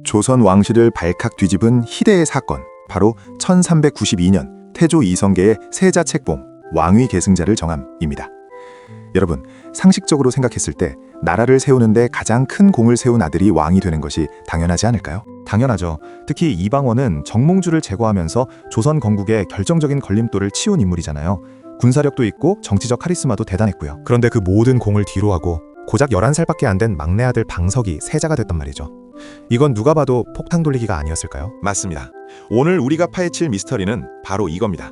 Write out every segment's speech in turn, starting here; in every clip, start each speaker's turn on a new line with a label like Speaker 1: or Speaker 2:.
Speaker 1: 조선 왕실을 발칵 뒤집은 희대의 사건, 바로 1392년 태조 이성계의 세자 책봉, 왕위 계승자를 정함입니다. 여러분, 상식적으로 생각했을 때 나라를 세우는데 가장 큰 공을 세운 아들이 왕이 되는 것이 당연하지 않을까요?
Speaker 2: 당연하죠. 특히 이방원은 정몽주를 제거하면서 조선 건국의 결정적인 걸림돌을 치운 인물이잖아요. 군사력도 있고 정치적 카리스마도 대단했고요. 그런데 그 모든 공을 뒤로하고 고작 11살밖에 안 된 막내 아들 방석이 세자가 됐단 말이죠. 이건 누가 봐도 폭탄 돌리기가 아니었을까요?
Speaker 3: 맞습니다. 오늘 우리가 파헤칠 미스터리는 바로 이겁니다.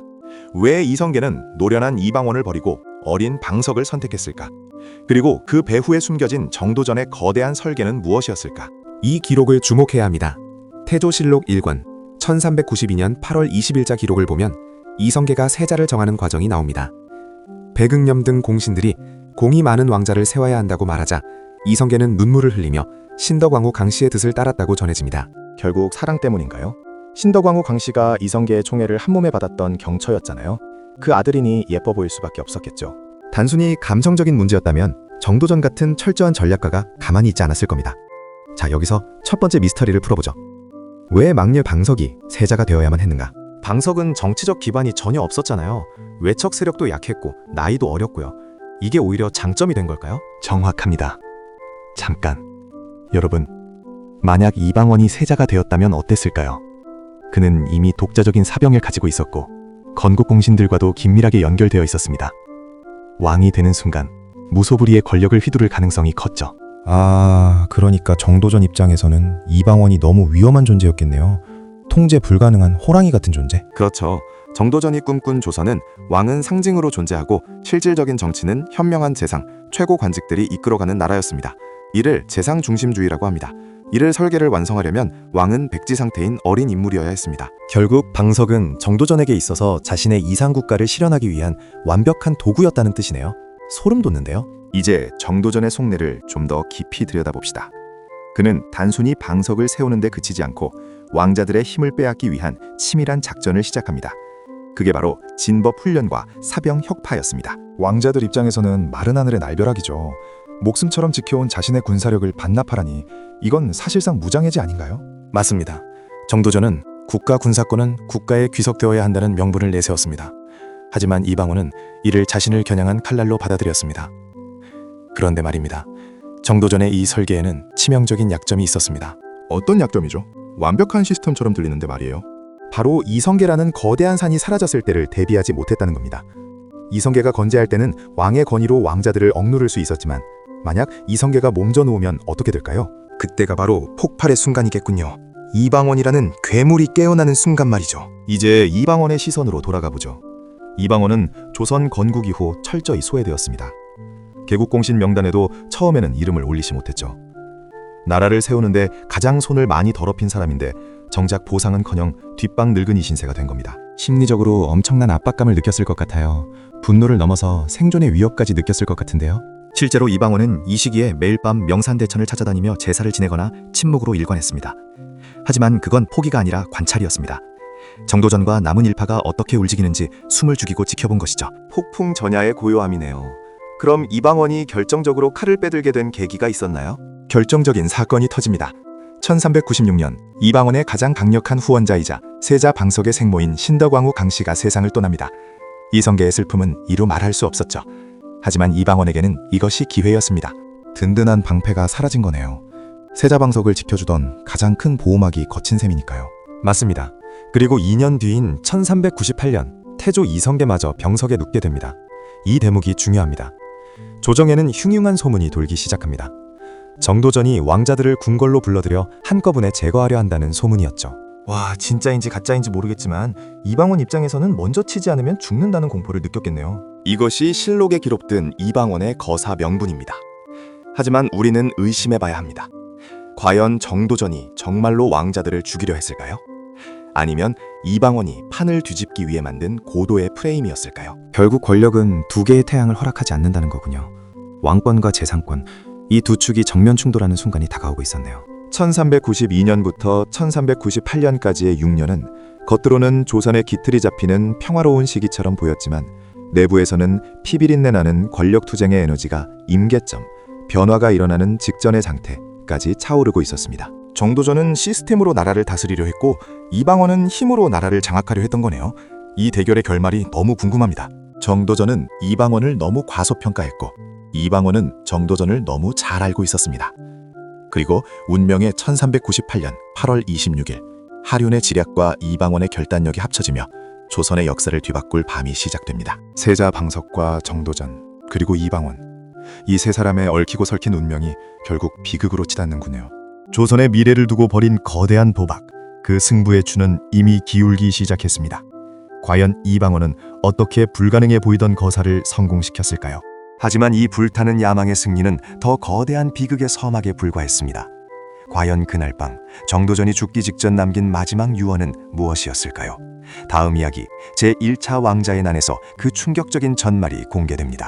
Speaker 3: 왜 이성계는 노련한 이방원을 버리고 어린 방석을 선택했을까? 그리고 그 배후에 숨겨진 정도전의 거대한 설계는 무엇이었을까?
Speaker 4: 이 기록을 주목해야 합니다. 태조실록 1권 1392년 8월 20일자 기록을 보면 이성계가 세자를 정하는 과정이 나옵니다. 백응념 등 공신들이 공이 많은 왕자를 세워야 한다고 말하자 이성계는 눈물을 흘리며 신덕왕후 강씨의 뜻을 따랐다고 전해집니다.
Speaker 2: 결국 사랑 때문인가요? 신덕왕후 강씨가 이성계의 총애를 한몸에 받았던 경처였잖아요. 그 아들이니 예뻐 보일 수밖에 없었겠죠. 단순히 감성적인 문제였다면 정도전 같은 철저한 전략가가 가만히 있지 않았을 겁니다. 자, 여기서 첫 번째 미스터리를 풀어보죠. 왜 막내 방석이 세자가 되어야만 했는가? 방석은 정치적 기반이 전혀 없었잖아요. 외척 세력도 약했고 나이도 어렸고요. 이게 오히려 장점이 된 걸까요?
Speaker 1: 정확합니다. 잠깐. 여러분, 만약 이방원이 세자가 되었다면 어땠을까요? 그는 이미 독자적인 사병을 가지고 있었고 건국 공신들과도 긴밀하게 연결되어 있었습니다. 왕이 되는 순간 무소불위의 권력을 휘두를 가능성이 컸죠.
Speaker 2: 그러니까 정도전 입장에서는 이방원이 너무 위험한 존재였겠네요. 통제 불가능한 호랑이 같은 존재?
Speaker 3: 그렇죠. 정도전이 꿈꾼 조선은 왕은 상징으로 존재하고 실질적인 정치는 현명한 재상, 최고 관직들이 이끌어가는 나라였습니다. 이를 재상 중심주의라고 합니다. 이를 설계를 완성하려면 왕은 백지 상태인 어린 인물이어야 했습니다.
Speaker 2: 결국 방석은 정도전에게 있어서 자신의 이상국가를 실현하기 위한 완벽한 도구였다는 뜻이네요. 소름 돋는데요.
Speaker 1: 이제 정도전의 속내를 좀 더 깊이 들여다봅시다. 그는 단순히 방석을 세우는 데 그치지 않고 왕자들의 힘을 빼앗기 위한 치밀한 작전을 시작합니다. 그게 바로 진법 훈련과 사병 혁파였습니다.
Speaker 2: 왕자들 입장에서는 마른 하늘의 날벼락이죠. 목숨처럼 지켜온 자신의 군사력을 반납하라니 이건 사실상 무장해제 아닌가요? 맞습니다. 정도전은 국가 군사권은 국가에 귀속되어야 한다는 명분을 내세웠습니다. 하지만 이방원은 이를 자신을 겨냥한 칼날로 받아들였습니다. 그런데 말입니다. 정도전의 이 설계에는 치명적인 약점이 있었습니다.
Speaker 1: 어떤 약점이죠? 완벽한 시스템처럼 들리는데 말이에요.
Speaker 2: 바로 이성계라는 거대한 산이 사라졌을 때를 대비하지 못했다는 겁니다. 이성계가 건재할 때는 왕의 권위로 왕자들을 억누를 수 있었지만 만약 이성계가 몸져 누우면 어떻게 될까요? 그때가 바로 폭발의 순간이겠군요. 이방원이라는 괴물이 깨어나는 순간 말이죠.
Speaker 1: 이제 이방원의 시선으로 돌아가 보죠. 이방원은 조선 건국 이후 철저히 소외되었습니다. 개국공신 명단에도 처음에는 이름을 올리지 못했죠. 나라를 세우는데 가장 손을 많이 더럽힌 사람인데 정작 보상은커녕 뒷방 늙은이 신세가 된 겁니다.
Speaker 2: 심리적으로 엄청난 압박감을 느꼈을 것 같아요. 분노를 넘어서 생존의 위협까지 느꼈을 것 같은데요. 실제로 이방원은 이 시기에 매일 밤 명산대천을 찾아다니며 제사를 지내거나 침묵으로 일관했습니다. 하지만 그건 포기가 아니라 관찰이었습니다. 정도전과 남은 일파가 어떻게 움직이는지 숨을 죽이고 지켜본 것이죠.
Speaker 3: 폭풍 전야의 고요함이네요. 그럼 이방원이 결정적으로 칼을 빼들게 된 계기가 있었나요?
Speaker 2: 결정적인 사건이 터집니다. 1396년 이방원의 가장 강력한 후원자이자 세자 방석의 생모인 신덕왕후 강씨가 세상을 떠납니다. 이성계의 슬픔은 이루 말할 수 없었죠. 하지만 이방원에게는 이것이 기회였습니다. 든든한 방패가 사라진 거네요. 세자 방석을 지켜주던 가장 큰 보호막이 거친 셈이니까요. 맞습니다. 그리고 2년 뒤인 1398년 태조 이성계마저 병석에 눕게 됩니다. 이 대목이 중요합니다. 조정에는 흉흉한 소문이 돌기 시작합니다. 정도전이 왕자들을 궁궐로 불러들여 한꺼번에 제거하려 한다는 소문이었죠. 와, 진짜인지 가짜인지 모르겠지만 이방원 입장에서는 먼저 치지 않으면 죽는다는 공포를 느꼈겠네요.
Speaker 3: 이것이 실록에 기록된 이방원의 거사 명분입니다. 하지만 우리는 의심해봐야 합니다. 과연 정도전이 정말로 왕자들을 죽이려 했을까요? 아니면 이방원이 판을 뒤집기 위해 만든 고도의 프레임이었을까요?
Speaker 2: 결국 권력은 두 개의 태양을 허락하지 않는다는 거군요. 왕권과 재상권, 이 두 축이 정면 충돌하는 순간이 다가오고 있었네요. 1392년부터 1398년까지의 6년은 겉으로는 조선의 기틀이 잡히는 평화로운 시기처럼 보였지만 내부에서는 피비린내 나는 권력투쟁의 에너지가 임계점, 변화가 일어나는 직전의 상태까지 차오르고 있었습니다. 정도전은 시스템으로 나라를 다스리려 했고 이방원은 힘으로 나라를 장악하려 했던 거네요. 이 대결의 결말이 너무 궁금합니다. 정도전은 이방원을 너무 과소평가했고 이방원은 정도전을 너무 잘 알고 있었습니다. 그리고 운명의 1398년 8월 26일 하륜의 지략과 이방원의 결단력이 합쳐지며 조선의 역사를 뒤바꿀 밤이 시작됩니다. 세자 방석과 정도전 그리고 이방원, 이 세 사람의 얽히고 설킨 운명이 결국 비극으로 치닫는군요.
Speaker 1: 조선의 미래를 두고 벌인 거대한 도박, 그 승부의 추는 이미 기울기 시작했습니다. 과연 이방원은 어떻게 불가능해 보이던 거사를 성공시켰을까요? 하지만 이 불타는 야망의 승리는 더 거대한 비극의 서막에 불과했습니다. 과연 그날 밤 정도전이 죽기 직전 남긴 마지막 유언은 무엇이었을까요? 다음 이야기 제1차 왕자의 난에서 그 충격적인 전말이 공개됩니다.